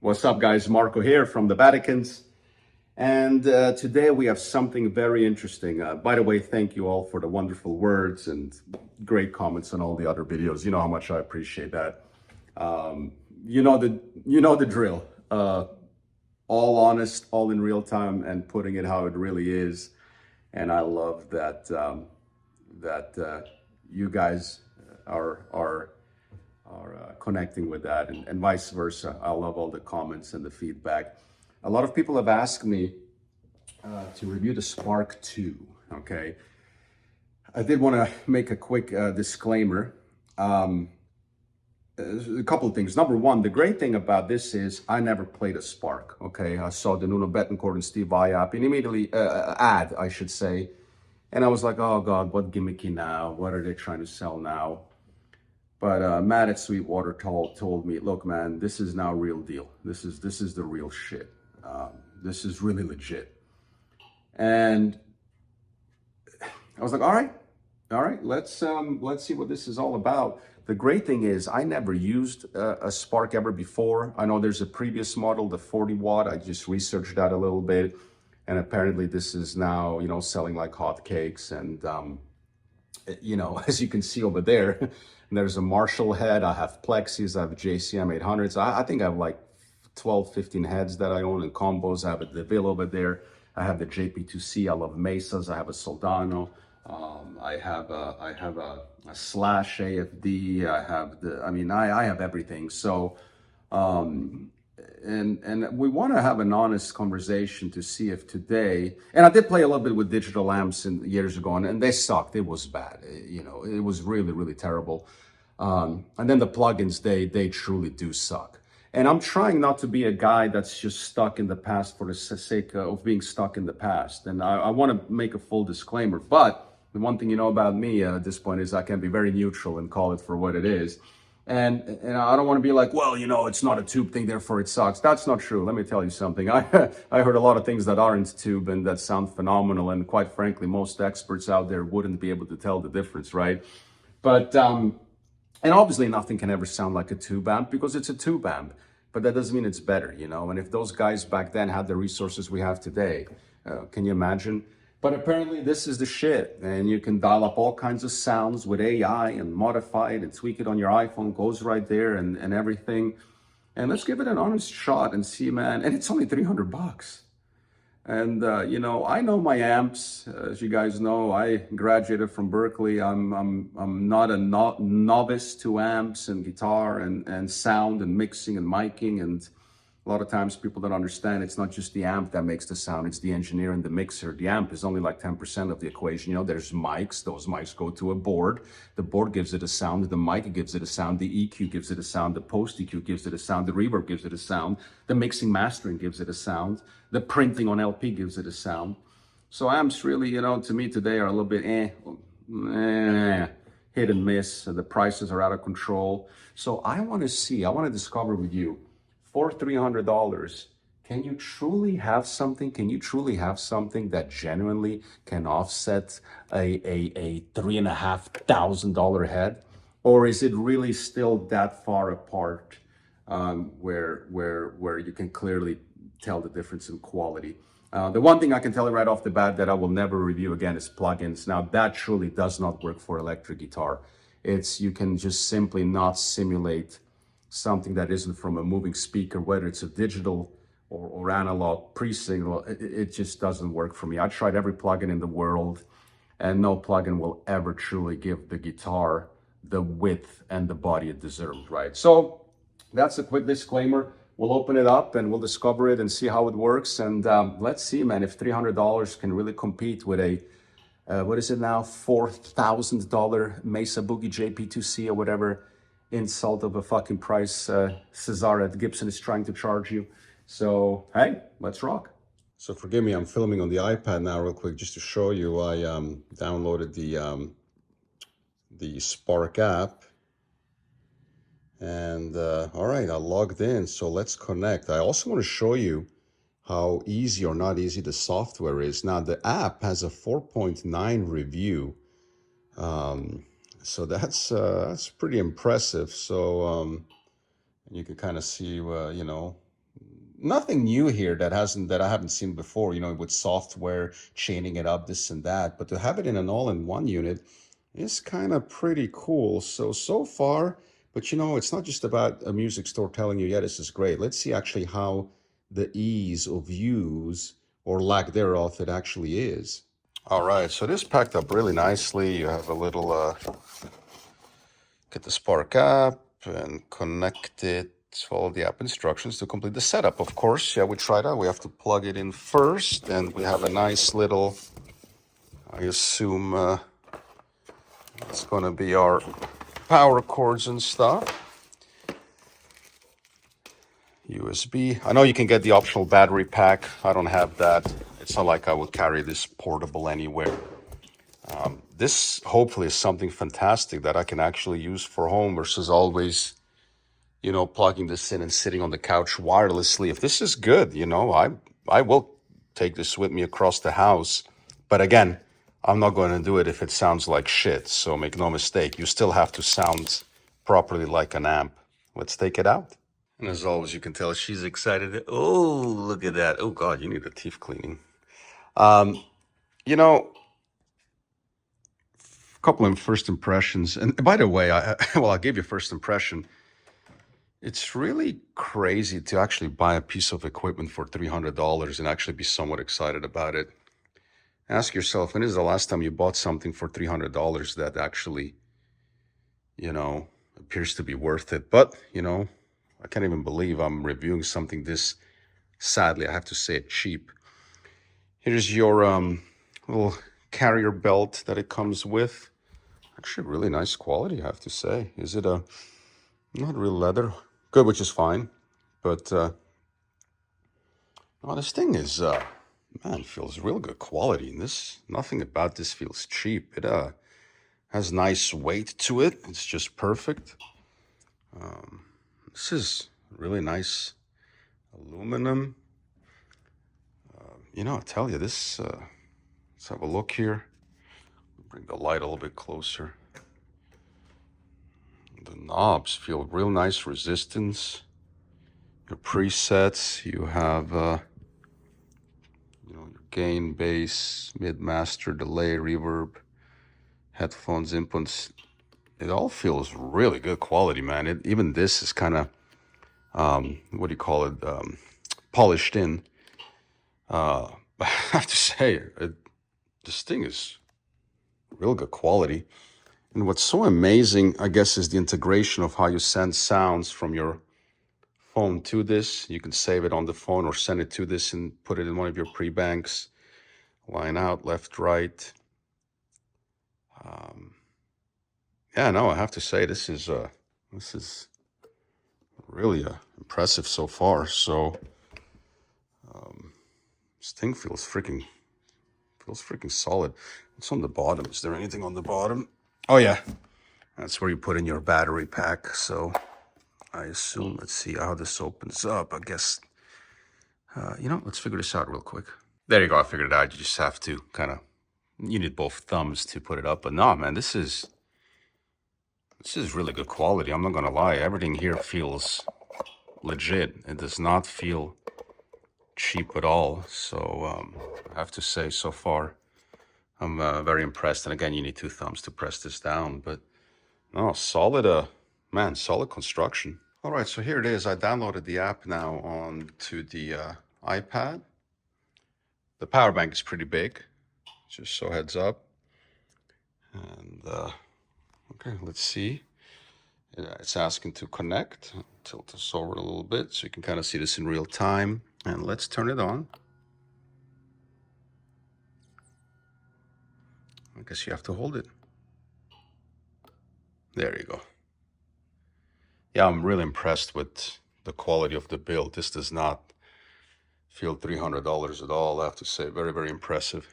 What's up, guys? Marco here from the Vaticans. And today we have something very interesting. By the way, thank you all for the wonderful words and great comments on all the other videos. You know how much I appreciate that. You know the drill. All honest, all in real time, and putting it how it really is. And I love that you guys are connecting with that, and vice versa. I love all the comments and the feedback. A lot of people have asked me to review the Spark 2. Okay, I did want to make a quick disclaimer. A couple of things. Number one, the great thing about this is I never played a Spark. Okay, I saw the Nuno Bettencourt and Steve Vai app and immediately ad, I should say, and I was like, oh God, what gimmicky now? What are they trying to sell now? But Matt at Sweetwater told me, look, man, this is now real deal. This is the real shit. This is really legit. And I was like, all right, let's see what this is all about. The great thing is I never used a Spark ever before. I know there's a previous model, the 40 watt. I just researched that a little bit. And apparently this is now, selling like hotcakes. And, as you can see over there, there's a Marshall head. I have Plexis, I have JCM 800s. I think I have like 12, 15 heads that I own in combos. I have a DeVille over there. I have the JP2C. I love Mesas. I have a Soldano. I have a Slash AFD. I have everything. So, and we want to have an honest conversation to see if today, and I did play a little bit with digital amps years ago, and they sucked. It was bad. It was really, really terrible. And then the plugins, they truly do suck. And I'm trying not to be a guy that's just stuck in the past for the sake of being stuck in the past. And I want to make a full disclaimer. But the one thing you know about me at this point is I can be very neutral and call it for what it is. And I don't want to be like, well, it's not a tube thing, therefore it sucks. That's not true. Let me tell you something. I heard a lot of things that aren't tube and that sound phenomenal. And quite frankly, most experts out there wouldn't be able to tell the difference, right? But, and obviously nothing can ever sound like a tube amp because it's a tube amp. But that doesn't mean it's better, And if those guys back then had the resources we have today, can you imagine? But apparently this is the shit, and you can dial up all kinds of sounds with AI and modify it and tweak it on your iPhone, goes right there and everything. And let's give it an honest shot and see, man. And it's only $300. And, I know my amps. As you guys know, I graduated from Berkeley. I'm not a novice to amps and guitar and sound and mixing and miking. And a lot of times people don't understand it's not just the amp that makes the sound, it's the engineer and the mixer. The amp is only like 10% of the equation. There's mics, those mics go to a board. The board gives it a sound, the mic gives it a sound, the EQ gives it a sound, the post EQ gives it a sound, the reverb gives it a sound, the mixing mastering gives it a sound, the printing on LP gives it a sound. So amps really, to me today are a little bit hit and miss. The prices are out of control. So I want to discover with you, for $300, can you truly have something? Can you truly have something that genuinely can offset a $3,500 head? Or is it really still that far apart where you can clearly tell the difference in quality? The one thing I can tell you right off the bat that I will never review again is plugins. Now that truly does not work for electric guitar. You can just simply not simulate something that isn't from a moving speaker, whether it's a digital or analog pre-signal. It just doesn't work for me. I tried every plugin in the world, and no plugin will ever truly give the guitar the width and the body it deserves, right? So that's a quick disclaimer. We'll open it up and we'll discover it and see how it works. And let's see, man, if $300 can really compete with a what is it now, $4,000 Mesa Boogie JP2C or whatever insult of a fucking price Cesar at Gibson is trying to charge you. So, hey, let's rock. So forgive me, I'm filming on the iPad now real quick just to show you. I downloaded the Spark app. And all right, I logged in. So let's connect. I also want to show you how easy or not easy the software is. Now, the app has a 4.9 review. So that's pretty impressive. So you can kind of see, nothing new here that I haven't seen before, you know, with software, chaining it up, this and that. But to have it in an all-in-one unit is kind of pretty cool. So far, but you know, it's not just about a music store telling you, yeah, this is great. Let's see actually how the ease of use or lack thereof it actually is. All right, so this packed up really nicely. You have a little, get the Spark app and connect it, follow the app instructions to complete the setup. Of course, yeah, we tried out. We have to plug it in first, and we have a nice little, I assume it's going to be our power cords and stuff. USB. I know you can get the optional battery pack. I don't have that. It's not like I would carry this portable anywhere. This hopefully is something fantastic that I can actually use for home versus always, you know, plugging this in and sitting on the couch wirelessly. If this is good, you know, I will take this with me across the house. But again, I'm not going to do it if it sounds like shit. So make no mistake, you still have to sound properly like an amp. Let's take it out. And as always, you can tell she's excited. Oh, look at that. Oh, God, you need a teeth cleaning. You know, a couple of first impressions. And by the way, I gave you first impression. It's really crazy to actually buy a piece of equipment for $300 and actually be somewhat excited about it. Ask yourself, when is the last time you bought something for $300 that actually, you know, appears to be worth it? But, you know, I can't even believe I'm reviewing something this, sadly, I have to say it, cheap. Here's your little carrier belt that it comes with. Actually, really nice quality, I have to say. Is it not real leather? Good, which is fine. But, oh, this thing is, man, feels real good quality. And this, nothing about this feels cheap. It has nice weight to it. It's just perfect. This is really nice aluminum. You know, I tell you, this, let's have a look here. Bring the light a little bit closer. The knobs feel real nice resistance. Your presets, you have, you know, your gain, bass, mid, master, delay, reverb, headphones, inputs. It all feels really good quality, man. Even this is kind of, what do you call it, polished in. I have to say, this thing is real good quality. And what's so amazing, I guess, is the integration of how you send sounds from your phone to this. You can save it on the phone or send it to this and put it in one of your pre-banks. Line out, left, right. Yeah, no, I have to say this is really impressive so far. So this thing feels freaking solid. What's on the bottom? Is there anything on the bottom? Oh yeah, that's where you put in your battery pack. So I assume, let's see how this opens up. I guess, you know, let's figure this out real quick. There you go, I figured it out. You just have to kind of, you need both thumbs to put it up. But no, man, this is really good quality. I'm not gonna lie, everything here feels legit. It does not feel cheap at all. So I have to say, so far, I'm very impressed. And again, you need two thumbs to press this down. But no, solid, man, solid construction. All right, so here it is. I downloaded the app now onto the iPad. The power bank is pretty big, just so heads up. And okay, let's see. It's asking to connect. I'll tilt this over a little bit so you can kind of see this in real time. And let's turn it on. I guess you have to hold it. There you go. Yeah, I'm really impressed with the quality of the build. This does not feel $300 at all, I have to say. Very, very impressive.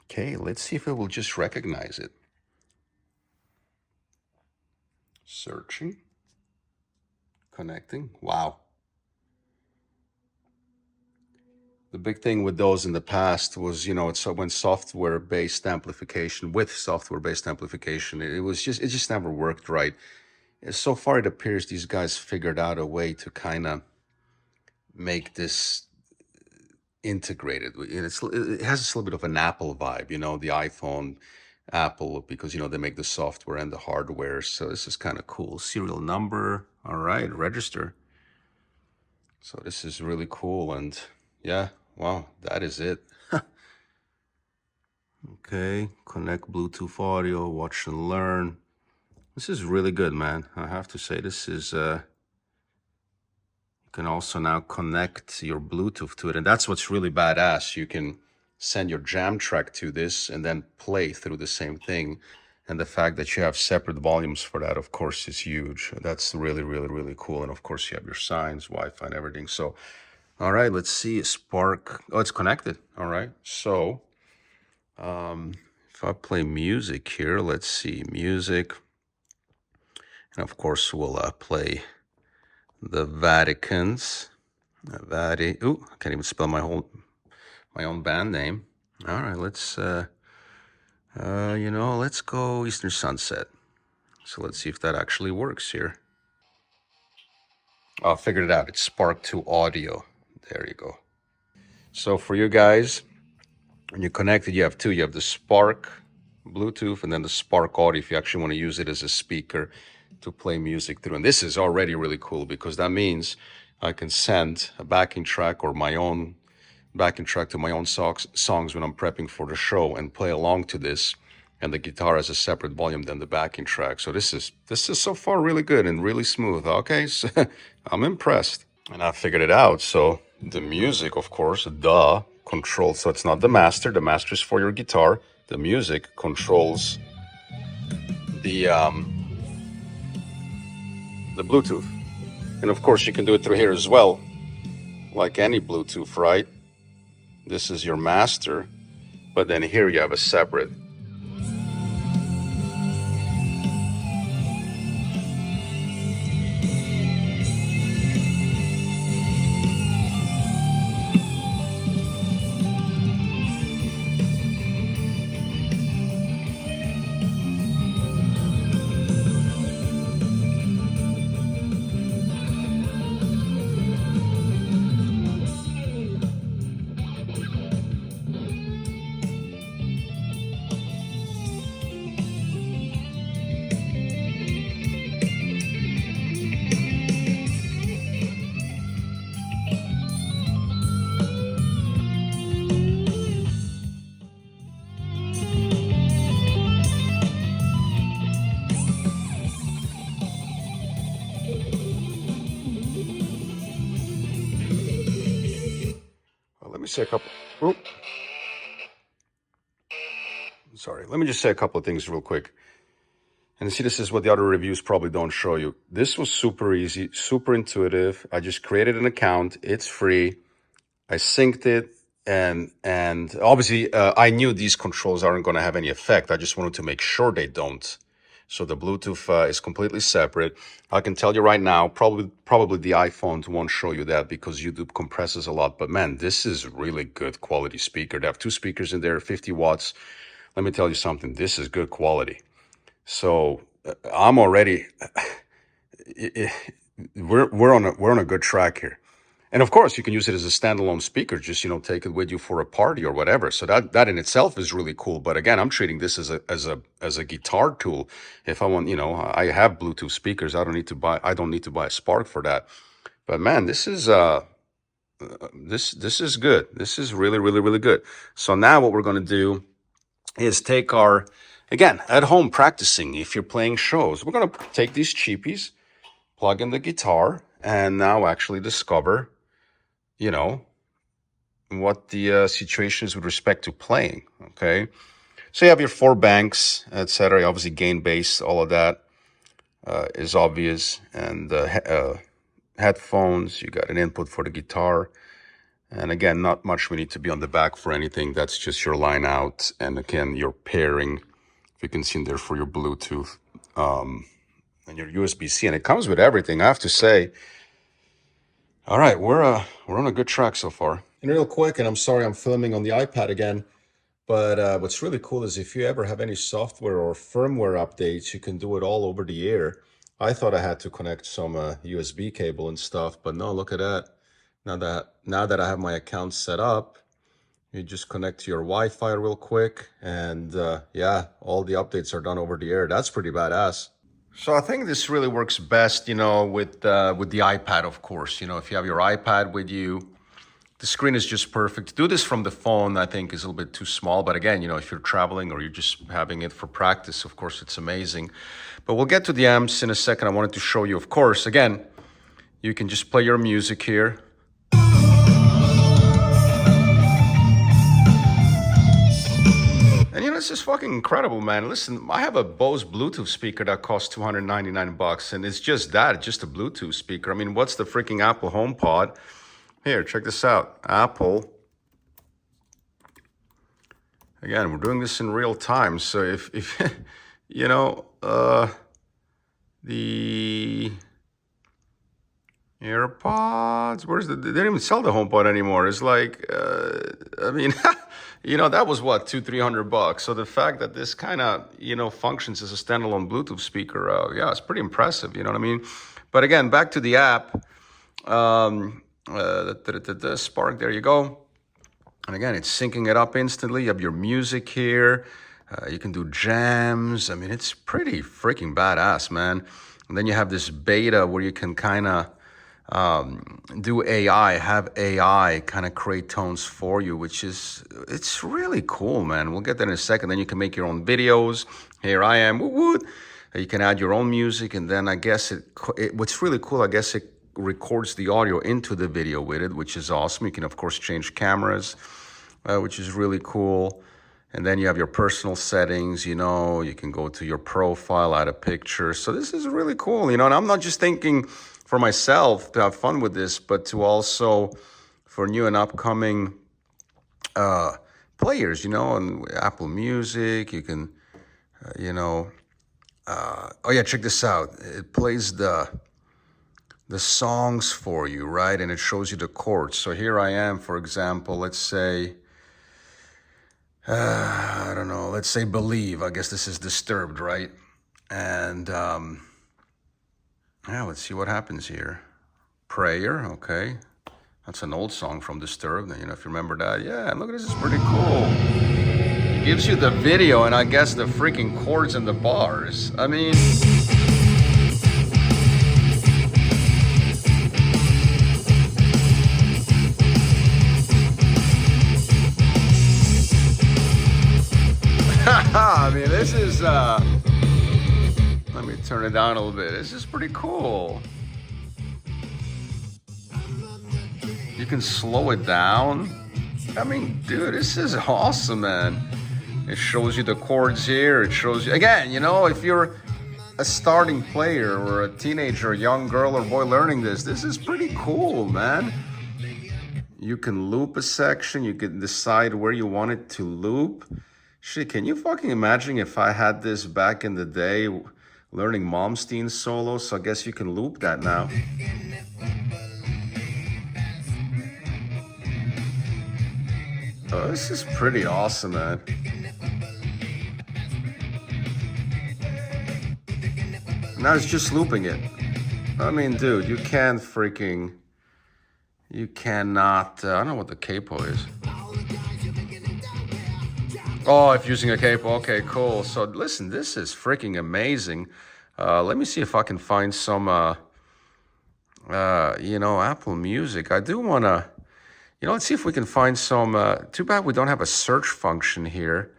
Okay, let's see if it will just recognize it. Searching. Connecting. Wow. The big thing with those in the past was, you know, it's when software-based amplification, it just never worked right. So far, it appears these guys figured out a way to kind of make this integrated. It has a little bit of an Apple vibe, the iPhone, Apple, because they make the software and the hardware. So this is kind of cool. Serial number. All right, register. So this is really cool. And yeah, wow, that is it. Okay, connect Bluetooth audio, watch and learn. This is really good, man. I have to say, this is you can also now connect your Bluetooth to it, and that's what's really badass. You can send your jam track to this and then play through the same thing. And the fact that you have separate volumes for that, of course, is huge. That's really, really, really cool. And of course, you have your signs, Wi-Fi, and everything. So, all right, let's see. Spark. Oh, it's connected. All right. So, if I play music here, let's see, music. And of course, we'll play the Vaticans. Ooh, I can't even spell my own band name. All right, let's let's go Eastern Sunset. So let's see if that actually works here. Oh, I figured it out. It's Spark to Audio. There you go. So for you guys, when you connect it, you have two. You have the Spark Bluetooth and then the Spark Audio if you actually want to use it as a speaker to play music through. And this is already really cool because that means I can send a backing track or my own backing track to my own songs when I'm prepping for the show and play along to this. And the guitar has a separate volume than the backing track. So this is so far really good and really smooth. Okay, so I'm impressed. And I figured it out. So the music, of course, controls. So it's not the master. The master is for your guitar. The music controls the Bluetooth. And of course, you can do it through here as well, like any Bluetooth, right? This is your master, but then here you have a separate. Let me say a couple. Sorry, let me just say a couple of things real quick. And see, this is what the other reviews probably don't show you. This was super easy, super intuitive. I just created an account. It's free. I synced it, and obviously I knew these controls aren't going to have any effect. I just wanted to make sure they don't. So the Bluetooth is completely separate. I can tell you right now, probably the iPhones won't show you that because YouTube compresses a lot. But man, this is really good quality speaker. They have two speakers in there, 50 watts. Let me tell you something. This is good quality. So I'm already. We're on a good track here. And of course, you can use it as a standalone speaker, just, take it with you for a party or whatever. So that in itself is really cool. But again, I'm treating this as a guitar tool. If I want, I have Bluetooth speakers. I don't need to buy a Spark for that. But man, this is this is good. This is really, really, really good. So now what we're going to do is take again, at home practicing, if you're playing shows, we're going to take these cheapies, plug in the guitar, and now actually discover what the situation is with respect to playing. Okay, so you have your 4 banks, etc. Obviously, gain, bass, all of that is obvious, and headphones. You got an input for the guitar, and again, not much we need to be on the back for anything. That's just your line out, and again, your pairing. If you can see in there for your Bluetooth and your USB-C, and it comes with everything. I have to say. All right, we're on a good track so far. And real quick, and I'm sorry I'm filming on the iPad again, but what's really cool is if you ever have any software or firmware updates, you can do it all over the air. I thought I had to connect some USB cable and stuff, but no, look at that. Now that I have my account set up, you just connect to your Wi-Fi real quick, and yeah, all the updates are done over the air. That's pretty badass. So I think this really works best, you know, with the iPad, of course. You know, if you have your iPad with you, the screen is just perfect. To do this from the phone, I think, is a little bit too small. But again, you know, if you're traveling or you're just having it for practice, of course, it's amazing. But we'll get to the amps in a second. I wanted to show you, of course, again, you can just play your music here. And you know, this is fucking incredible, man. Listen, I have a Bose Bluetooth speaker that costs $299, and it's just that, it's just a Bluetooth speaker. I mean, what's the freaking Apple HomePod? Here, check this out. Apple. Again, we're doing this in real time. So if you know, the AirPods, they don't even sell the HomePod anymore. It's like, I mean, you know, that was what, $200-300. So the fact that this kind of, you know, functions as a standalone Bluetooth speaker, yeah, it's pretty impressive. You know what I mean? But again, back to the app. Spark, there you go. And again, it's syncing it up instantly. You have your music here. You can do jams. I mean, it's pretty freaking badass, man. And then you have this beta where you can kind of do AI, have AI kind of create tones for you, which is, it's really cool, man. We'll get that in a second. Then you can make your own videos. Here I am, woo-woo. You can add your own music, and then I guess what's really cool, I guess it records the audio into the video with it, which is awesome. You can, of course, change cameras, which is really cool. And then you have your personal settings, you know, you can go to your profile, add a picture. So this is really cool, you know, and I'm not just thinking for myself to have fun with this, but to also for new and upcoming players, you know, and Apple Music, you can, you know, oh yeah, check this out. It plays the songs for you, right? And it shows you the chords. So here I am, for example, let's say, I don't know, let's say Believe. I guess this is Disturbed, right? And yeah, let's see what happens here. Prayer, okay. That's an old song from Disturbed, you know, if you remember that. Yeah, and look at this, it's pretty cool. It gives you the video and I guess the freaking chords and the bars. I mean... I mean, this is, let me turn it down a little bit. This is pretty cool. You can slow it down. I mean, dude, this is awesome, man. It shows you the chords here. It shows you, again, you know, if you're a starting player or a teenager, young girl or boy learning this is pretty cool, man. You can loop a section. You can decide where you want it to loop. Shit, can you fucking imagine if I had this back in the day learning Malmsteen solo? So I guess you can loop that now. Oh, this is pretty awesome, man. Now it's just looping it. I mean, dude, you can't freaking... You cannot... I don't know what the capo is. Oh, if using a capo, okay, cool. So listen, this is freaking amazing. Let me see if I can find some, you know, Apple Music. I do want to, you know, let's see if we can find some, too bad we don't have a search function here.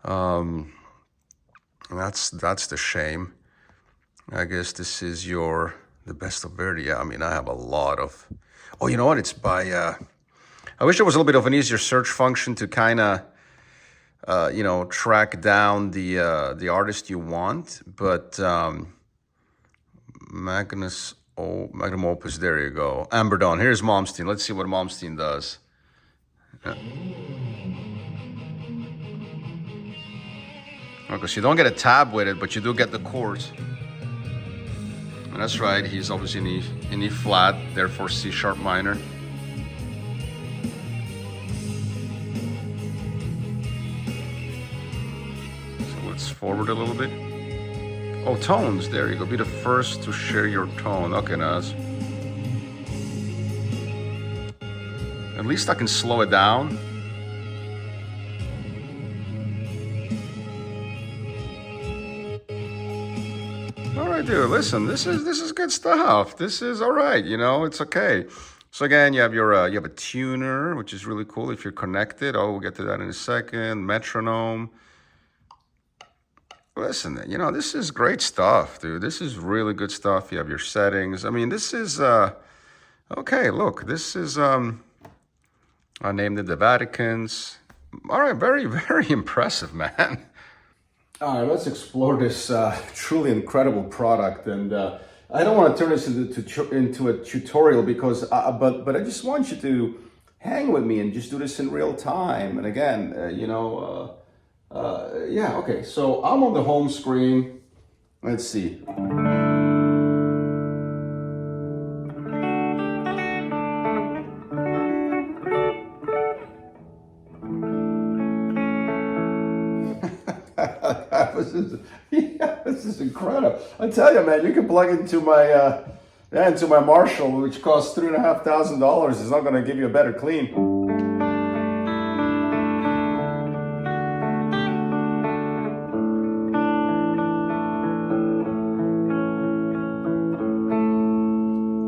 That's the shame. I guess this is the best of Verdi. Yeah, I mean, I have a lot of, oh, you know what? It's by, I wish there was a little bit of an easier search function to kind of, you know, track down the artist you want, but Magnum Opus, there you go. Amber Dawn, here's Malmsteen. Let's see what Malmsteen does. Okay, so you don't get a tab with it, but you do get the chords. And that's right, he's obviously in E flat, therefore C sharp minor. Let's forward a little bit. Oh, tones, there you go. Be the first to share your tone. Okay, Naz. At least I can slow it down. All right, dude, listen, this is good stuff. This is all right, you know, it's okay. So again, you have your you have a tuner, which is really cool if you're connected. Oh, we'll get to that in a second. Metronome. Listen, you know, this is great stuff, dude. This is really good stuff. You have your settings. I mean, this is okay, look, this is I named it the Vaticans. All right, very, very impressive, man. All right, let's explore this truly incredible product. And I don't want to turn this into a tutorial because, but I just want you to hang with me and just do this in real time. And again, you know, yeah, okay. So I'm on the home screen. Let's see. This is incredible. I tell you, man, you can plug into my Marshall, which costs $3,500. It's not going to give you a better clean.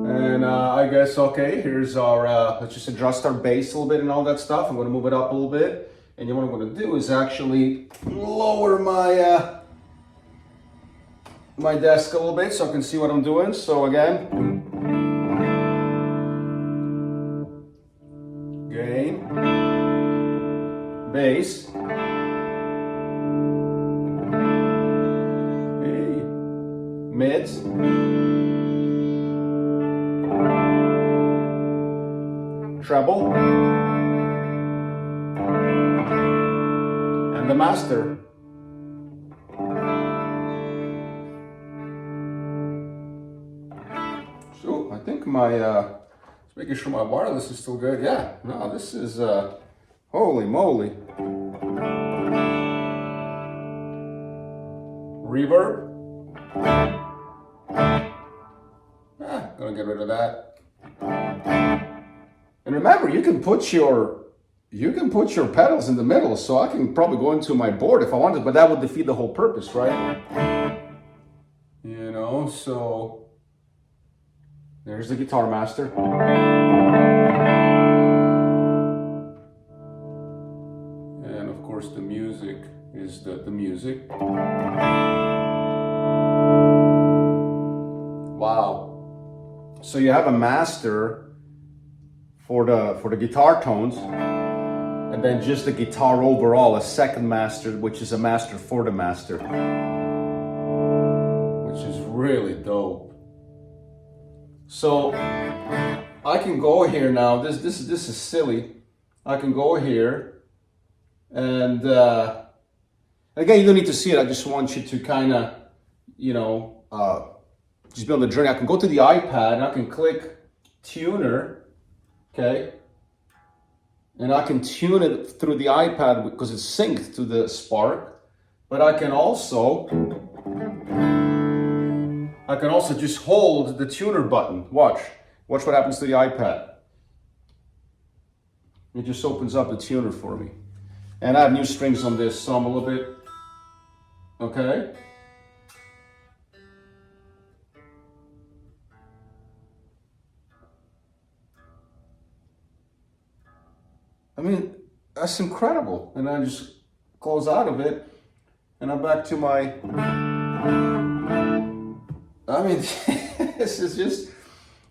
And I guess, okay, here's our, let's just adjust our bass a little bit and all that stuff. I'm going to move it up a little bit. And what I'm going to do is actually lower my my desk a little bit so I can see what I'm doing. So again, gain, bass, mids, treble, and the master. So I think my, just making sure my wireless is still good. Yeah, no, this is, holy moly. Reverb. Gonna get rid of that. And remember, you can put your pedals in the middle, so I can probably go into my board if I wanted, but that would defeat the whole purpose, right? You know, so there's the Guitar Master. And of course the music is the music. Wow. So you have a master for the guitar tones, and then just the guitar overall, a second master, which is a master for the master, which is really dope. So I can go here now. This is silly. I can go here, and again, you don't need to see it. I just want you to kind of, you know, just be on the journey. I can go to the iPad and I can click tuner, okay, and I can tune it through the iPad because it's synced to the Spark. But I can also just hold the tuner button. Watch what happens to the iPad. It just opens up the tuner for me. And I have new strings on this, so I'm a little bit, okay. I mean, that's incredible. And I just close out of it, and I'm back to my, I mean, this is just,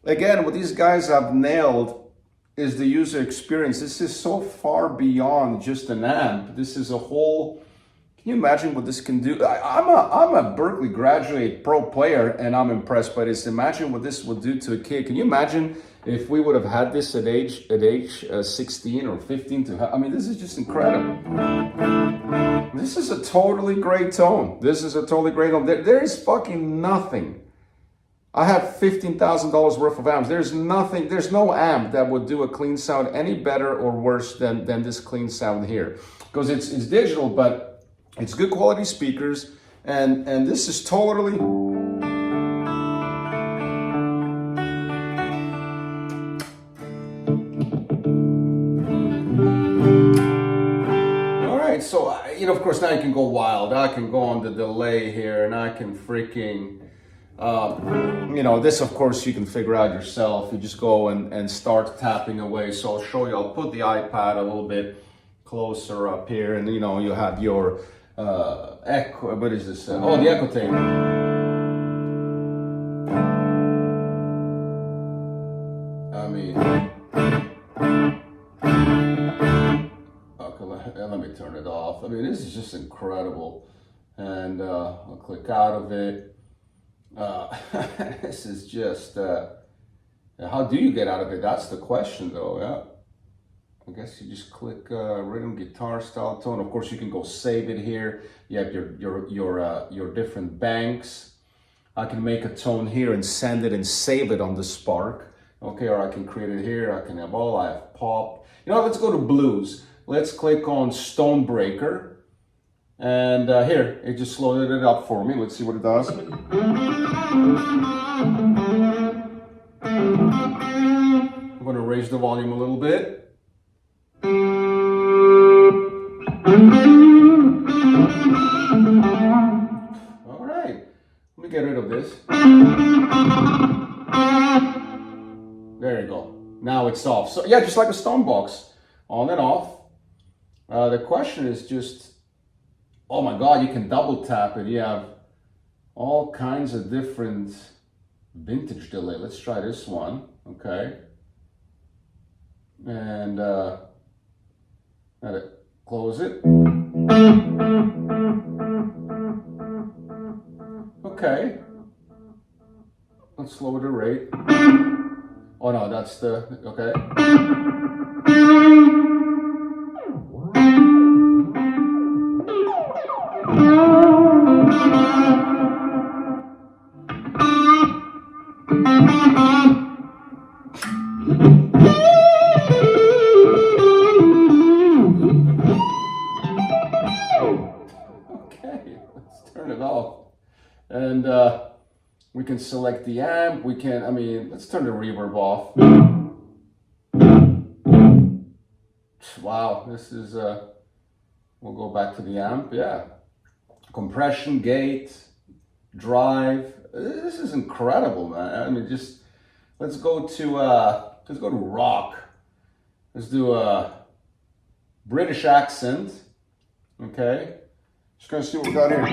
again, what these guys have nailed is the user experience. This is so far beyond just an amp. This is a whole, can you imagine what this can do? I'm a Berklee graduate pro player, and I'm impressed by this. Imagine what this would do to a kid. Can you imagine if we would have had this at age 16 or 15 I mean, this is just incredible. This is a totally great tone. This is a totally great tone. There is fucking nothing. I have $15,000 worth of amps. There's nothing, there's no amp that would do a clean sound any better or worse than this clean sound here. Because it's digital, but it's good quality speakers. And this is totally... So, you know, of course, now you can go wild. I can go on the delay here, and I can freaking, you know, this, of course, you can figure out yourself. You just go and start tapping away. So I'll show you. I'll put the iPad a little bit closer up here, and, you know, you have your echo. What is this? Oh, the echo tape. I mean... let me turn it off. I mean, this is just incredible. And I'll click out of it. This is just, how do you get out of it? That's the question though, yeah. I guess you just click rhythm, guitar style, tone. Of course, you can go save it here. You have your different banks. I can make a tone here and send it and save it on the Spark. Okay, or I can create it here. I can have all, I have pop. You know, let's go to blues. Let's click on Stonebreaker, and here, it just loaded it up for me. Let's see what it does. I'm gonna raise the volume a little bit. All right, let me get rid of this. There you go. Now it's off. So yeah, just like a Stonebox, on and off. The question is just, oh my God, you can double tap it. You have all kinds of different vintage delay. Let's try this one, okay? And close it. Okay. Let's lower the rate. Oh no, that's the, okay. Okay, let's turn it off. And we can select the amp. We can, I mean, let's turn the reverb off. Wow, this is, we'll go back to the amp, yeah. Compression, gate, drive. This is incredible, man. I mean, just, let's go to rock. Let's do a British accent, okay? Just gonna see what we got here.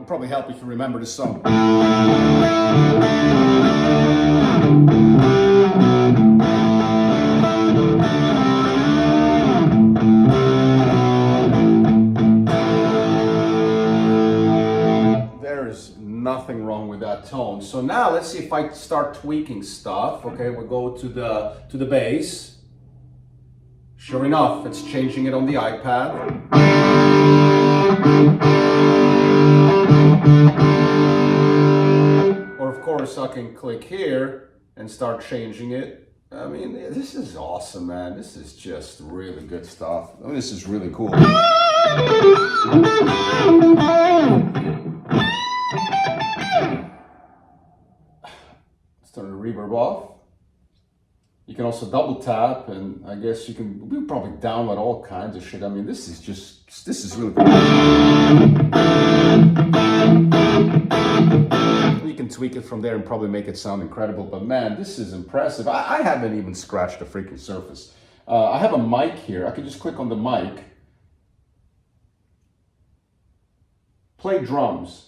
Probably help if you remember the song. There is nothing wrong with that tone. So now let's see if I start tweaking stuff. Okay, we'll go to the bass. Sure enough, it's changing it on the iPad. Or of course I can click here and start changing it. I mean, this is awesome, man. This is just really good stuff. I mean, this is really cool. Let's turn the reverb off. You can also double tap, and I guess you can probably download all kinds of shit. I mean, this is really cool. You can tweak it from there and probably make it sound incredible, but man, this is impressive. I haven't even scratched the freaking surface. I have a mic here. I can just click on the mic. Play drums.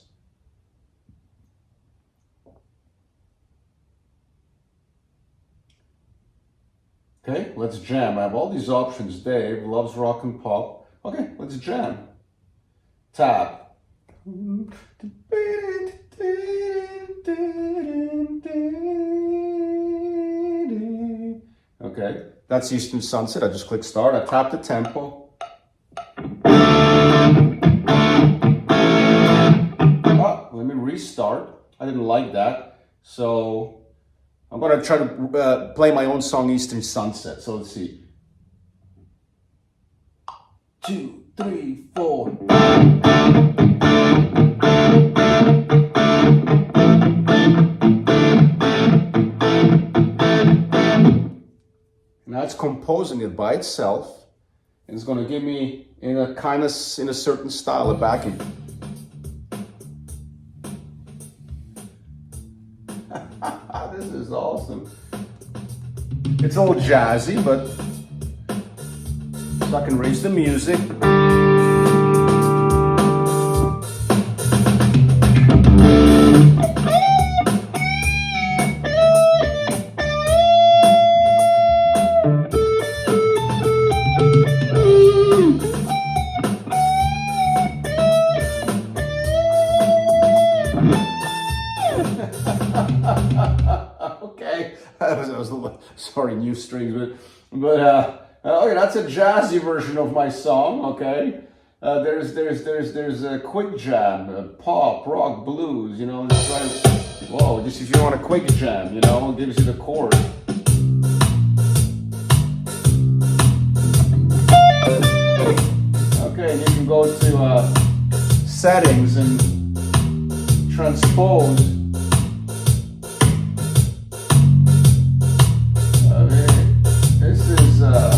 Okay, let's jam. I have all these options. Dave loves rock and pop. Okay, let's jam. Tap. Okay, that's Eastern Sunset. I just click start. I tap the tempo. Let me restart. I didn't like that. So I'm gonna try to play my own song, Eastern Sunset. So let's see. 2, 3, 4. Now it's composing it by itself, and it's going to give me in a certain style of backing. This is awesome. It's all jazzy, but so I can raise the music. Okay, I was a little, sorry, new strings, but okay, that's a jazzy version of my song. Okay, there's a quick jam, pop, rock, blues. You know, let's try. Whoa, just if you want a quick jam, you know, it gives you the chord. Okay, and you can go to settings and transpose. This is wow.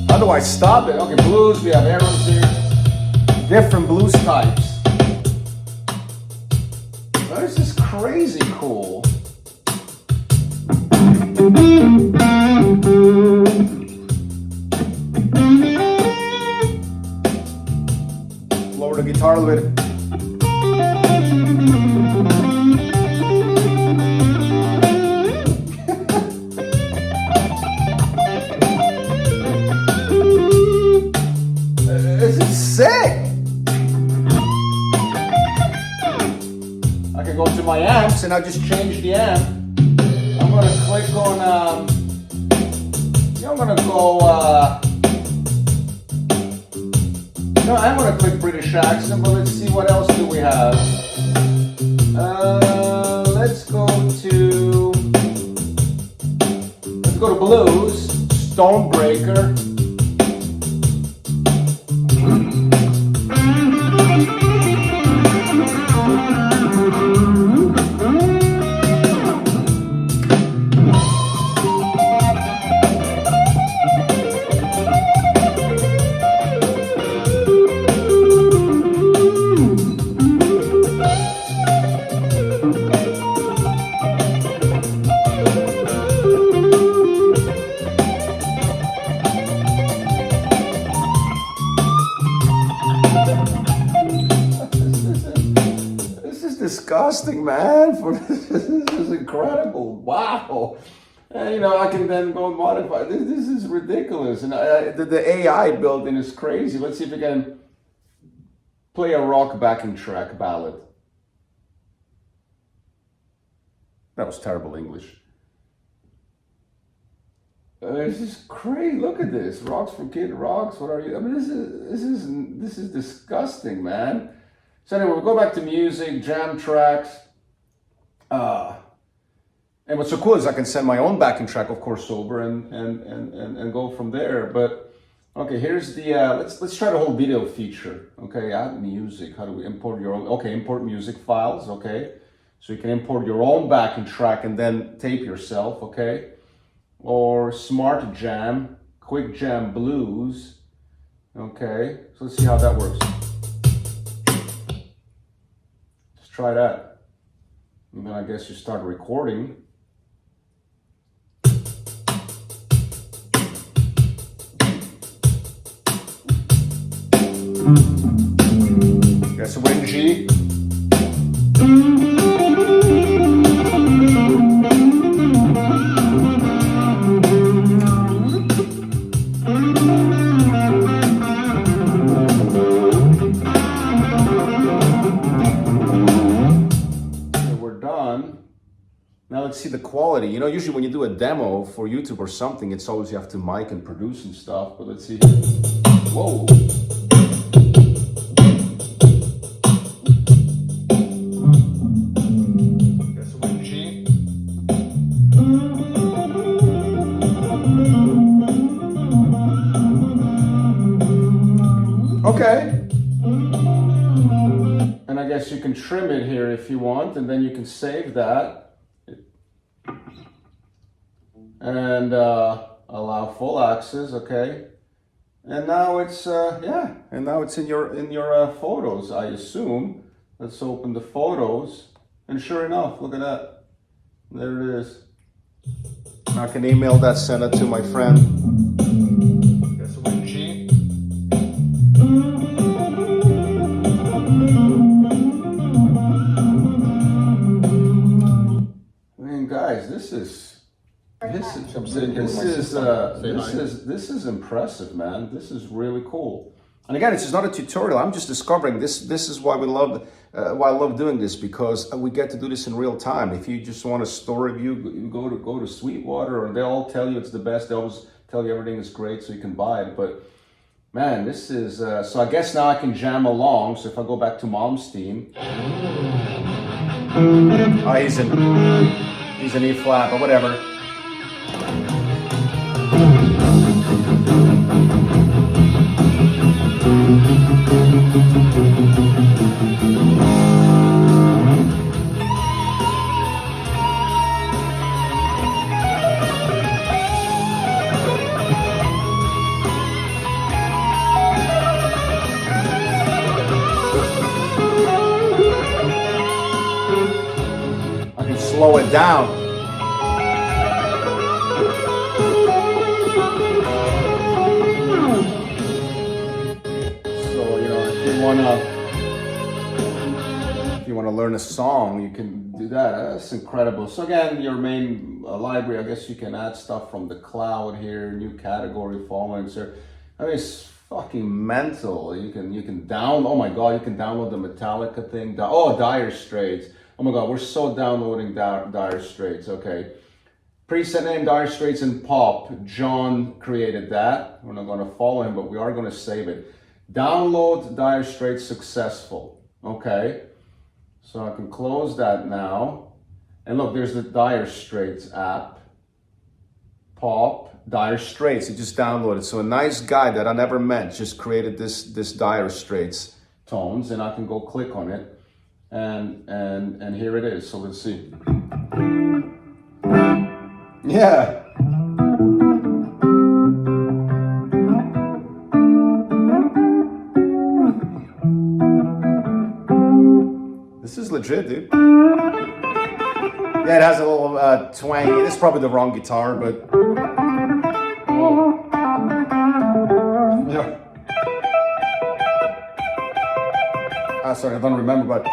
How do I stop it? Okay, blues, we have arrows here. Different blues types. This is crazy cool. Lower the guitar a little bit. This is sick. I can go to my amps and I just change the amp. I'm gonna click on I'm gonna go no, I'm gonna click British accent, but let's see what else do we have. Let's go to blues, Stonebreaker. Disgusting, man. This is incredible. Wow. And, you know, I can then go and modify. This is ridiculous. And the AI built-in is crazy. Let's see if we can play a rock backing track ballad. That was terrible English. This is crazy. Look at this. Rocks for Kid Rocks. What are you? I mean, this is disgusting, man. So anyway, we'll go back to music, jam tracks. And what's so cool is I can send my own backing track, of course, over and go from there. But okay, here's the let's try the whole video feature. Okay, add music. How do we import your own? Okay, import music files. Okay, so you can import your own backing track and then tape yourself. Okay, or Smart Jam, Quick Jam Blues. Okay, so let's see how that works. Try that. And then I guess you start recording. That's a win G. see the quality. You know, usually when you do a demo for YouTube or something, it's always you have to mic and produce and stuff. But let's see. Whoa. Okay. And I guess you can trim it here if you want, and then you can save that. And allow full access, okay. And now it's yeah, and now it's in your photos, I assume. Let's open the photos, and sure enough, look at that. There it is. I can email that, send it to my friend. I mean, guys, this is impressive, man. This is really cool. And again, it's just not a tutorial. I'm just discovering this. This is why why I love doing this, because we get to do this in real time. If you just want a store review, you go to Sweetwater, and they all tell you it's the best. They always tell you everything is great, so you can buy it. But man, this is so. I guess now I can jam along. So if I go back to Mom's theme, oh, he's an E flat, but whatever. I can slow it down. If you want to learn a song, you can do that. That's incredible. So again, your main library, I guess you can add stuff from the cloud here, new category, followings here. I mean, it's fucking mental. You can download. Oh my God, you can download the Metallica thing. Oh, Dire Straits. Oh my God, we're so downloading Dire Straits. Okay. Preset name Dire Straits and Pop. John created that. We're not going to follow him, but we are going to save it. Download Dire Straits successful. Okay. So I can close that now. And look, there's the Dire Straits app. Pop, Dire Straits. It just downloaded. So a nice guy that I never met just created this Dire Straits tones, and I can go click on it. And here it is. So let's see. Yeah. This is legit, dude. Yeah, it has a little twang. It's probably the wrong guitar, but yeah. Sorry, I don't remember, but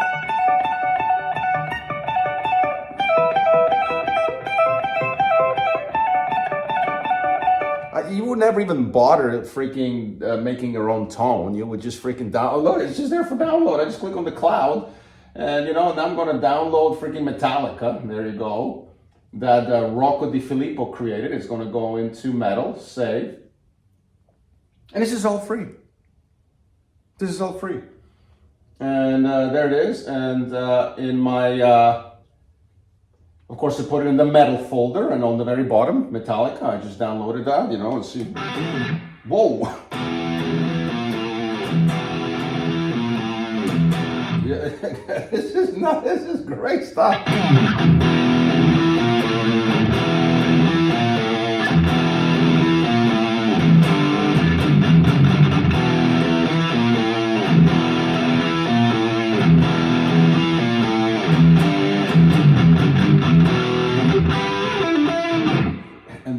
you would never even bother freaking making your own tone. You would just freaking download. Look, it's just there for download. I just click on the cloud, and and I'm going to download freaking Metallica. There you go. That Rocco Di Filippo created. It's going to go into Metal, save, and this is all free. This is all free, and there it is. And in my of course, I put it in the Metal folder, and on the very bottom, Metallica. I just downloaded that, and see. Whoa! Yeah, this is great stuff.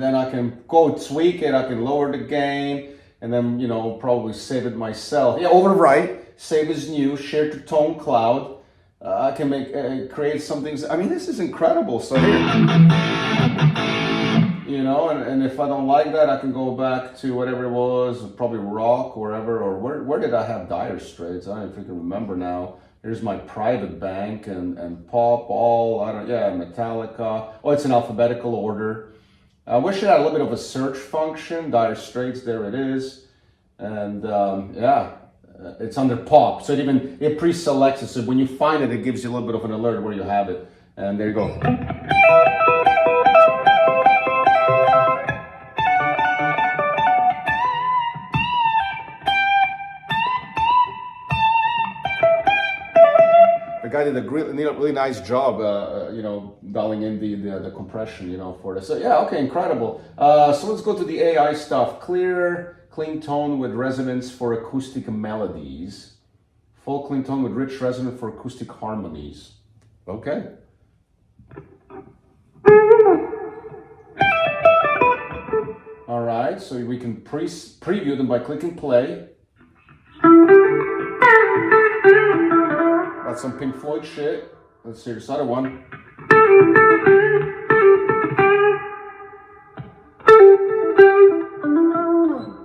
Then I can go tweak it, I can lower the gain, and then, probably save it myself. Yeah, overwrite, save as new, share to ToneCloud. I can create some things. I mean, this is incredible. So here, you know, and if I don't like that, I can go back to whatever it was, probably rock, wherever, or where did I have Dire Straits? I don't know if I can remember now. Here's my Private Bank and pop, Metallica. Oh, it's in alphabetical order. I wish it had a little bit of a search function. Dire Straits, there it is. And it's under pop. So it pre-selects it. So when you find it, it gives you a little bit of an alert where you have it. And there you go. The guy did a really nice job, dialing in the compression, for this. So yeah, okay, incredible. So let's go to the AI stuff. Clear, clean tone with resonance for acoustic melodies. Full clean tone with rich resonance for acoustic harmonies. Okay. All right, so we can preview them by clicking play. That's some Pink Floyd shit. Let's hear this other one.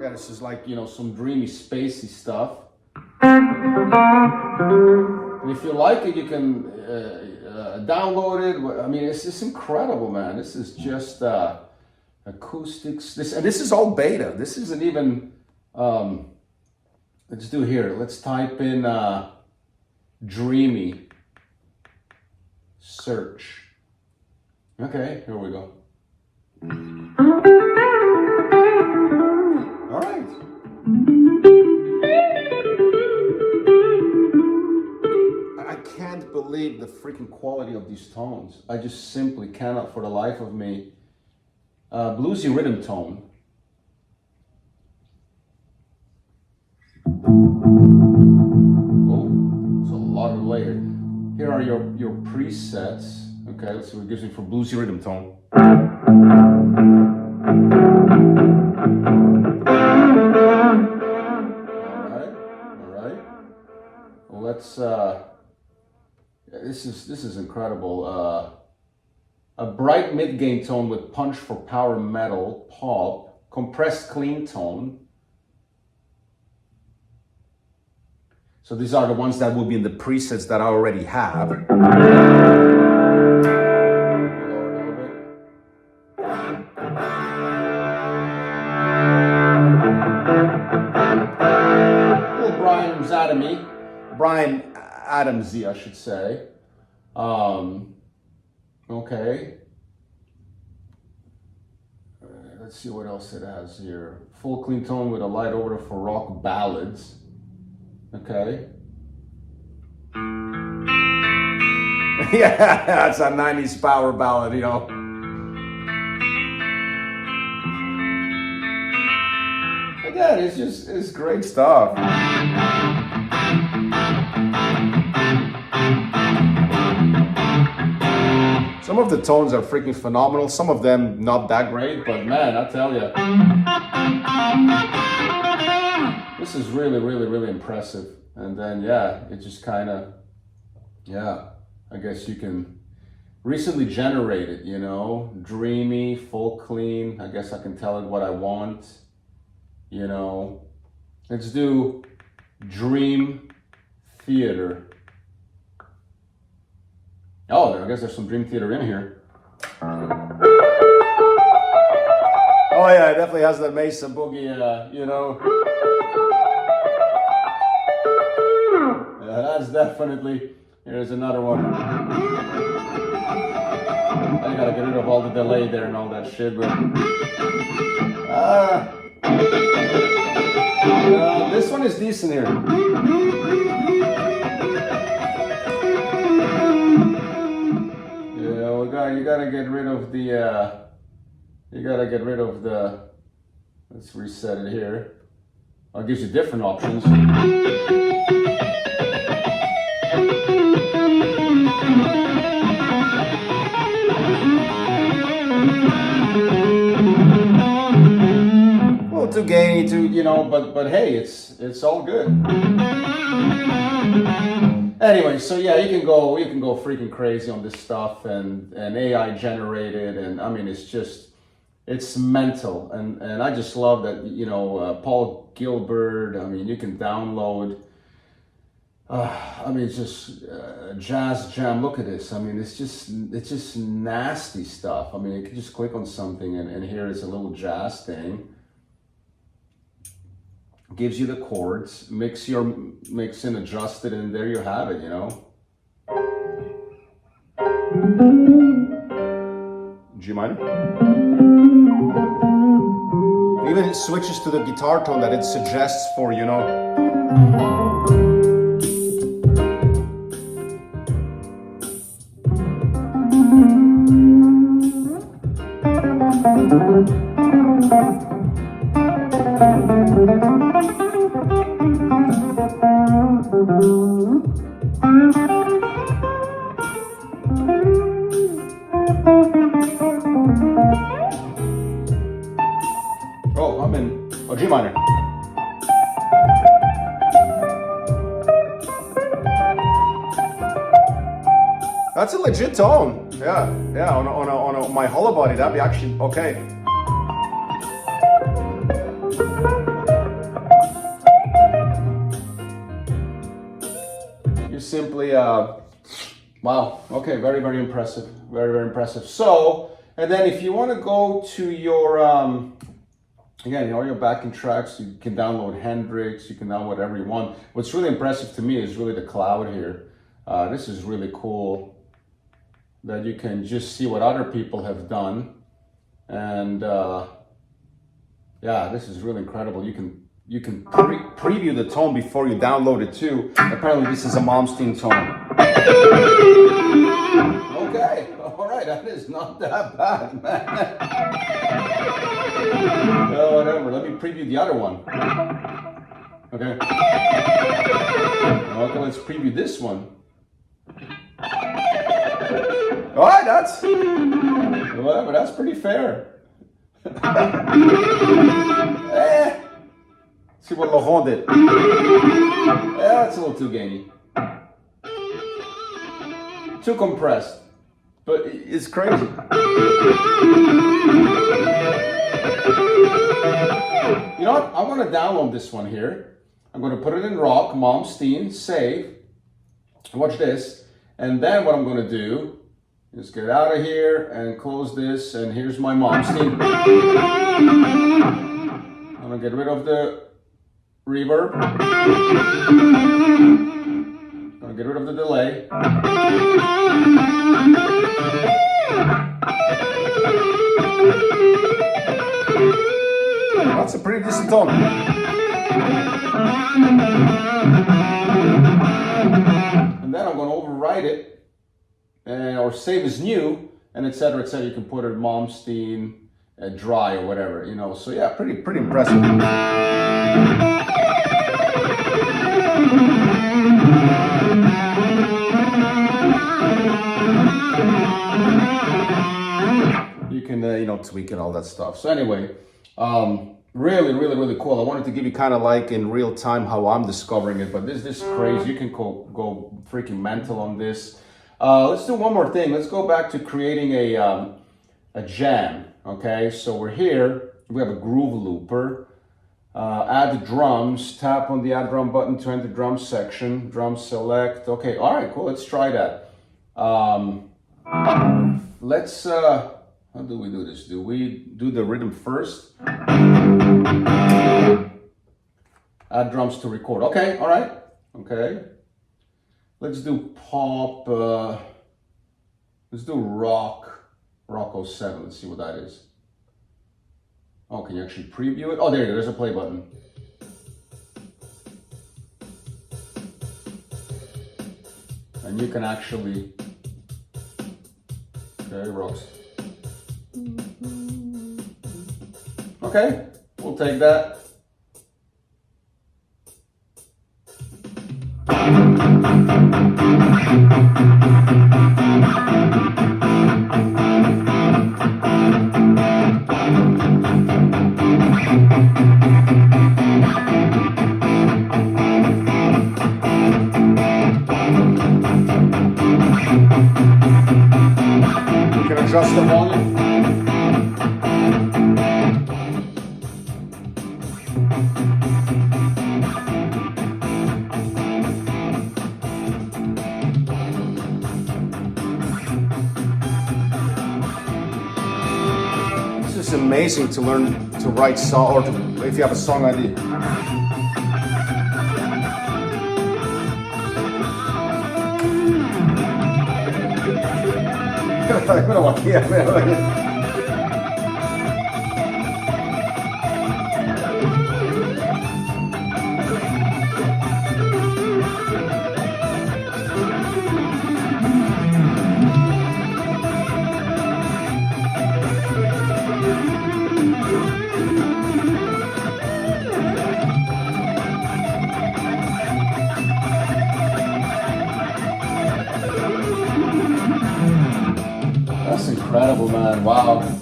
Yeah, this is like, some dreamy, spacey stuff. And if you like it, you can download it. I mean, it's just incredible, man. This is just acoustics. This is all beta. This isn't even. Let's do here. Let's type in dreamy search. Okay, here we go. All right. I can't believe the freaking quality of these tones. I just simply cannot for the life of me. Bluesy rhythm tone. Oh, it's a lot of layered. Here are your presets. Okay, let's see what it gives me for bluesy rhythm tone. All right. Well, let's. This is incredible. A bright mid-gain tone with punch for power metal, pop, compressed clean tone. So these are the ones that will be in the presets that I already have. Lower a little bit. Little Brian Adamsy, I should say. Okay. Let's see what else it has here. Full clean tone with a light order for rock ballads. Okay. Yeah, that's a 90s power ballad, Again, it's great stuff. Some of the tones are freaking phenomenal. Some of them not that great, but man, I tell you, this is really, really, really impressive. And then, it just kind of, I guess you can recently generated, dreamy, full clean. I guess I can tell it what I want, Let's do Dream Theater. Oh, I guess there's some Dream Theater in here. Oh yeah, it definitely has that Mesa Boogie, Yeah, that's definitely, here's another one. I gotta get rid of all the delay there and all that shit, but... this one is decent here. You gotta get rid of the, let's reset it here. It gives you different options. Well, too gainy, but hey, it's all good. Anyway, so you can go freaking crazy on this stuff and AI generated, and I mean it's just It's mental, and I just love that, you know, Paul Gilbert. I mean, you can download. I mean, it's just jazz jam. Look at this. I mean, it's just nasty stuff. I mean, you can just click on something, and here is a little jazz thing. Gives you the chords, mix and adjust it, and there you have it. You know. G minor. Even it switches to the guitar tone that it suggests for, you know. Oh, I'm in G minor. That's a legit tone. Yeah. On my hollow body, that'd be actually okay. You simply, wow. Okay, very, very impressive. Very, very impressive. So, and then if you want to go to your, again, all your backing tracks, you can download Hendrix, you can download whatever you want. What's really impressive to me is really the cloud here. This is really cool that you can just see what other people have done. And yeah, this is really incredible. You can preview the tone before you download it too. Apparently this is a Malmsteen tone. Okay, all right, that is not that bad, man. Oh, whatever, let me preview the other one. Okay. Okay, let's preview this one. All right, that's, whatever, that's pretty fair. See what Laurent did. Yeah, that's a little too gainy. Too compressed. But it's crazy. You know what? I'm going to download this one here. I'm going to put it in rock, Malmsteen, save. Watch this. And then what I'm going to do is get out of here and close this. And here's my Malmsteen. I'm going to get rid of the reverb. I'm going to get rid of the delay. That's a pretty decent tone. And then I'm going to override it or save as new, and etc. etc. You can put it Malmsteen dry or whatever, you know. So yeah, pretty impressive. You can you know, tweak it, all that stuff. So anyway, really cool. I wanted to give you kind of like in real time how I'm discovering it, but this is crazy. You can go freaking mental on this. Let's do one more thing. Let's go back to creating a jam. Okay, so we're here. We have a groove looper. Add drums. Tap on the add drum button to enter drum section. Drum select. Okay, all right, cool. Let's try that. Let's. How do we do this? Do we do the rhythm first? Add drums to record. Okay, all right. Okay. Let's do pop. Let's do rock 07. Let's see what that is. Oh, can you actually preview it? Oh, there you go. There's a play button. And you can actually. Okay, rocks. Okay, we'll take that. You can adjust the volume. It's amazing to learn to write song, or if you have a song idea. That's incredible, man. Wow.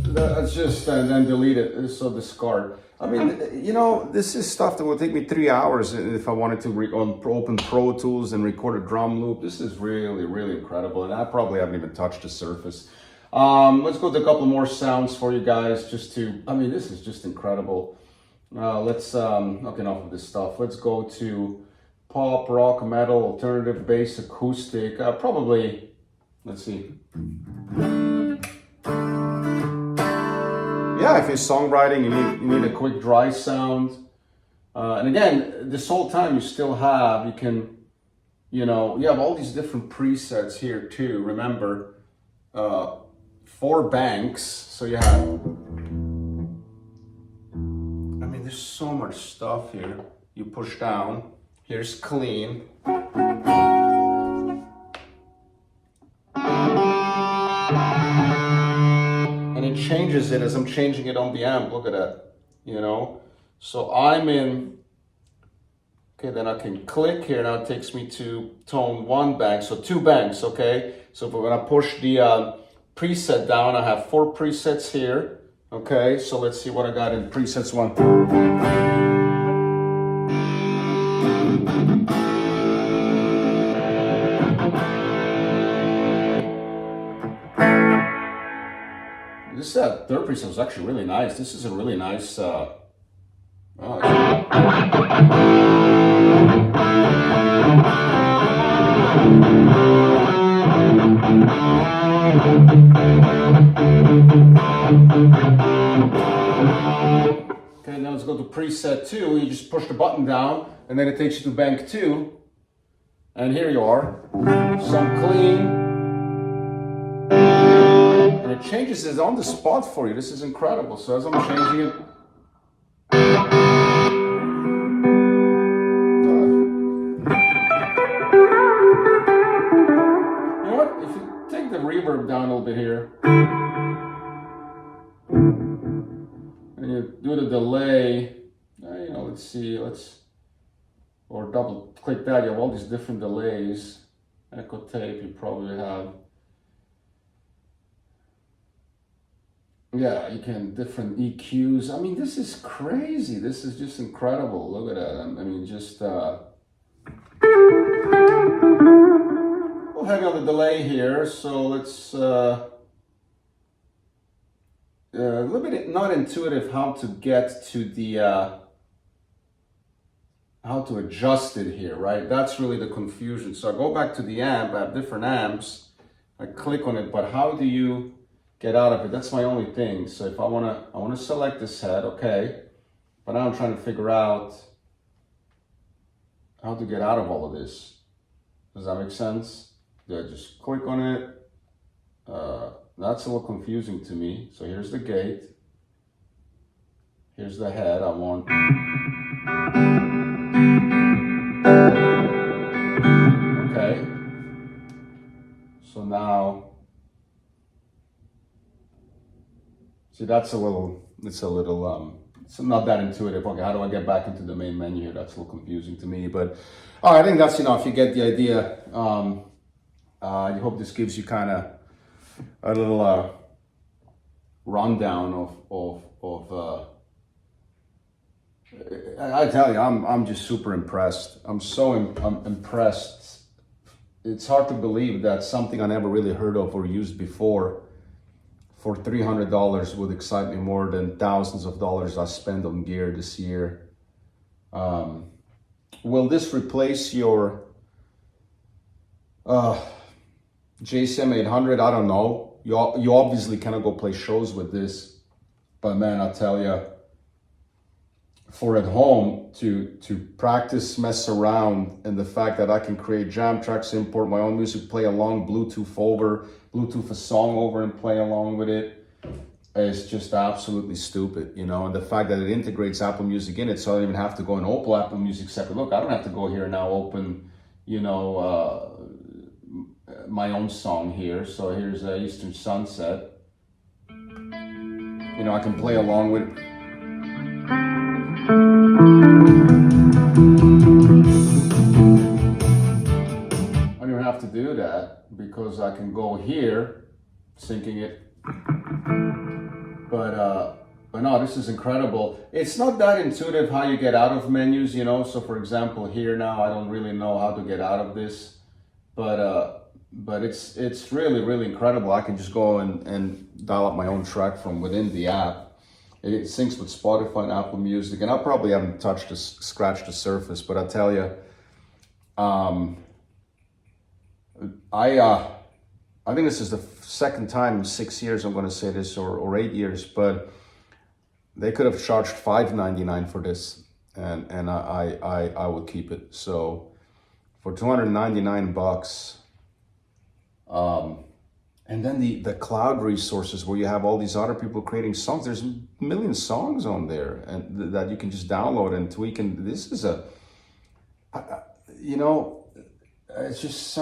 That's just, and then delete it, so discard. I mean, you know, this is stuff that would take me 3 hours if I wanted to open Pro Tools and record a drum loop. This is really, really incredible, and I probably haven't even touched the surface. Let's go to a couple more sounds for you guys, just to, I mean, this is just incredible. Let's, okay, enough of this stuff. Let's go to pop, rock, metal, alternative, bass, acoustic, probably, let's see. Yeah, if you're songwriting, you need a quick dry sound. And again, this whole time you still have, you can, you know, you have all these different presets here too. Remember, 4 banks, so you have, I mean, there's so much stuff here. You push down, here's clean. And it changes it as I'm changing it on the amp. Look at that, you know? So I'm in, okay, then I can click here. Now it takes me to tone 1 bank, so 2 banks, okay? So when I push the preset down, I have 4 presets here, okay? So let's see what I got in presets 1. This third preset was actually really nice. This is a really nice, Okay, now let's go to preset 2. You just push the button down, and then it takes you to bank 2. And here you are, some clean. And it changes it on the spot for you. This is incredible. So as I'm changing it, you know what? If you take the reverb down a little bit here, and you do the delay, you know, let's see, or double click that. You have all these different delays. Echo tape, you probably have. Yeah, you can, different EQs. I mean, this is crazy. This is just incredible. Look at that. I mean, just, we'll have you on the delay here. So let's, a little bit not intuitive how to get to the, how to adjust it here, right? That's really the confusion. So I go back to the amp. I have different amps. I click on it, but how do you get out of it? That's my only thing. So if I wanna select this head, okay, but now I'm trying to figure out how to get out of all of this. Does that make sense? Yeah, just click on it. That's a little confusing to me. So here's the gate. Here's the head. I want. Okay. So now. See, it's not that intuitive. Okay, how do I get back into the main menu here? That's a little confusing to me, but all right, I think that's enough. You get the idea. I hope this gives you kind of a little rundown of I tell you, I'm just super impressed. I'm so impressed. It's hard to believe that something I never really heard of or used before for $300 would excite me more than thousands of dollars I spent on gear this year. Will this replace your JCM 800? I don't know. you obviously cannot go play shows with this, but man, I'll tell you, for at home to practice, mess around, and the fact that I can create jam tracks, import my own music, play along, Bluetooth a song over and play along with it, is just absolutely stupid, you know. And the fact that it integrates Apple Music in it, so I don't even have to go and open Apple Music separate. Look, I don't have to go here and now open, you know, my own song here. So here's Eastern Sunset. You know, I can play along with it. I don't even have to do that because I can go here, syncing it. But no, this is incredible. It's not that intuitive how you get out of menus, you know. So for example, here now, I don't really know how to get out of this, but it's really, really incredible. I can just go and dial up my own track from within the app. It syncs with Spotify and Apple Music, and I probably haven't scratched the surface, but I tell you, I think this is the second time in 6 years I'm going to say this, or 8 years, but they could have charged $5.99 for this, and I would keep it. So for $299, and then the cloud resources where you have all these other people creating songs. There's a million songs on there, and that you can just download and tweak. And this is you know, it's just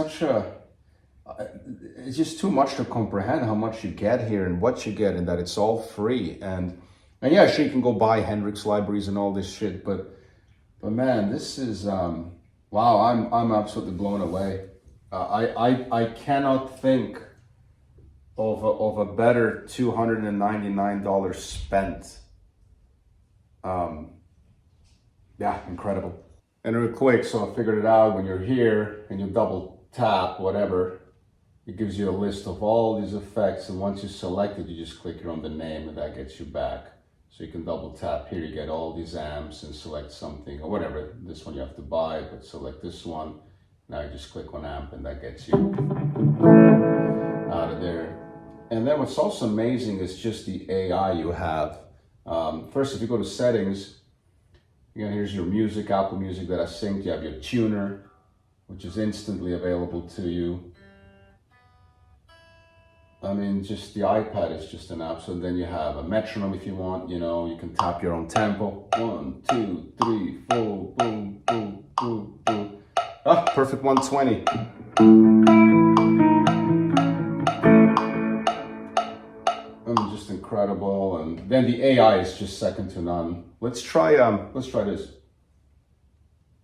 it's just too much to comprehend how much you get here and what you get, and that it's all free. And yeah, sure, you can go buy Hendrix libraries and all this shit, but man, this is wow. I'm absolutely blown away. I cannot think of a better $299 spent. Yeah, incredible. And real quick, so I figured it out. When you're here and you double tap whatever, it gives you a list of all these effects, and once you select it, you just click here on the name, and that gets you back. So you can double tap here, you get all these amps, and select something or whatever. This one you have to buy, but select this one. Now you just click on amp, and that gets you out of there. And then what's also amazing is just the AI you have. First, if you go to settings, again, here's your music, Apple Music that I synced. You have your tuner, which is instantly available to you. I mean, just the iPad is just an app. So then you have a metronome if you want, you know, you can tap your own tempo. 1, 2, 3, 4, boom, boom, boom, boom. Ah, perfect 120. Just incredible. And then the AI is just second to none. Let's try this.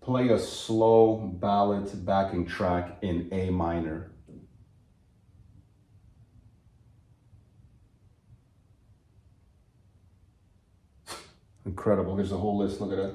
Play a slow ballad backing track in A minor. Incredible. Here's the whole list. Look at it.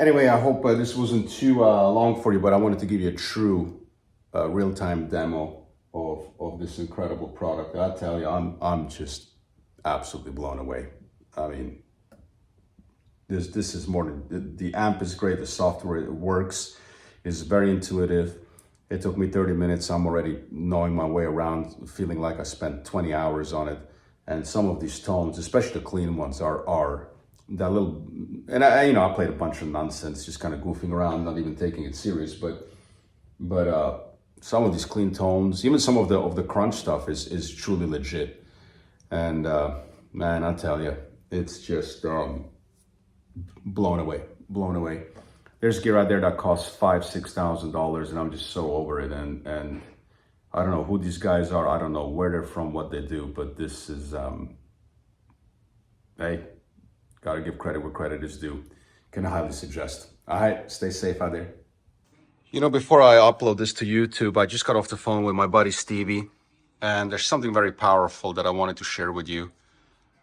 Anyway, I hope this wasn't too long for you, but I wanted to give you a true real-time demo of this incredible product. I tell you, I'm just absolutely blown away. I mean, this is more than the amp is great. The software, it works. It's very intuitive. It took me 30 minutes. I'm already knowing my way around, feeling like I spent 20 hours on it. And some of these tones, especially the clean ones, are that little. And I played a bunch of nonsense, just kind of goofing around, not even taking it serious. But some of these clean tones, even some of the crunch stuff, is truly legit. And man, I tell you, it's just blown away. There's gear out there that costs $5,000-$6,000, and I'm just so over it. And I don't know who these guys are. I don't know where they're from, what they do, but this is hey, gotta give credit where credit is due. Can highly suggest. All right, stay safe out there. Before I upload this to YouTube, I just got off the phone with my buddy Stevie, and there's something very powerful that I wanted to share with you.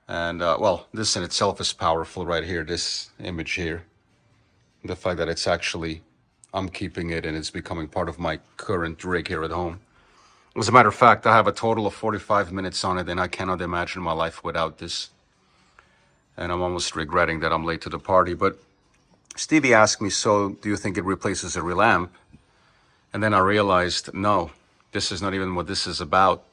And well, this in itself is powerful right here, this image here. The fact that it's actually, I'm keeping it and it's becoming part of my current rig here at home. As a matter of fact, I have a total of 45 minutes on it, and I cannot imagine my life without this. And I'm almost regretting that I'm late to the party. But Stevie asked me, so do you think it replaces a real amp? And then I realized, no, this is not even what this is about.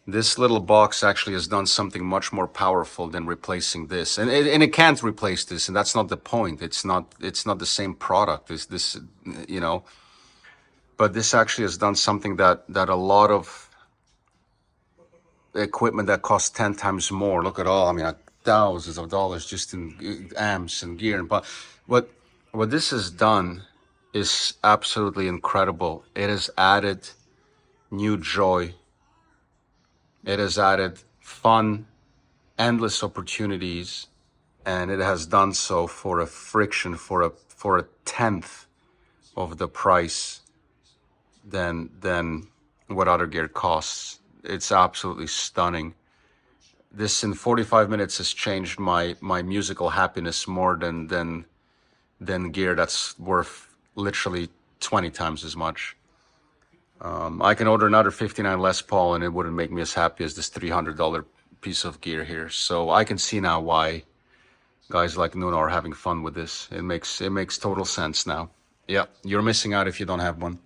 This little box actually has done something much more powerful than replacing this, and it can't replace this, and that's not the point. It's not the same product. This but this actually has done something that a lot of equipment that costs 10 times more. Look at all. I mean, thousands of dollars just in amps and gear, but what this has done is absolutely incredible. It has added new joy. It has added fun, endless opportunities, and it has done so for a tenth of the price than what other gear costs. It's absolutely stunning. This in 45 minutes has changed my musical happiness more than gear that's worth literally 20 times as much. I can order another 59 Les Paul and it wouldn't make me as happy as this $300 piece of gear here. So I can see now why guys like Nuno are having fun with this. It makes total sense now. Yeah, you're missing out if you don't have one.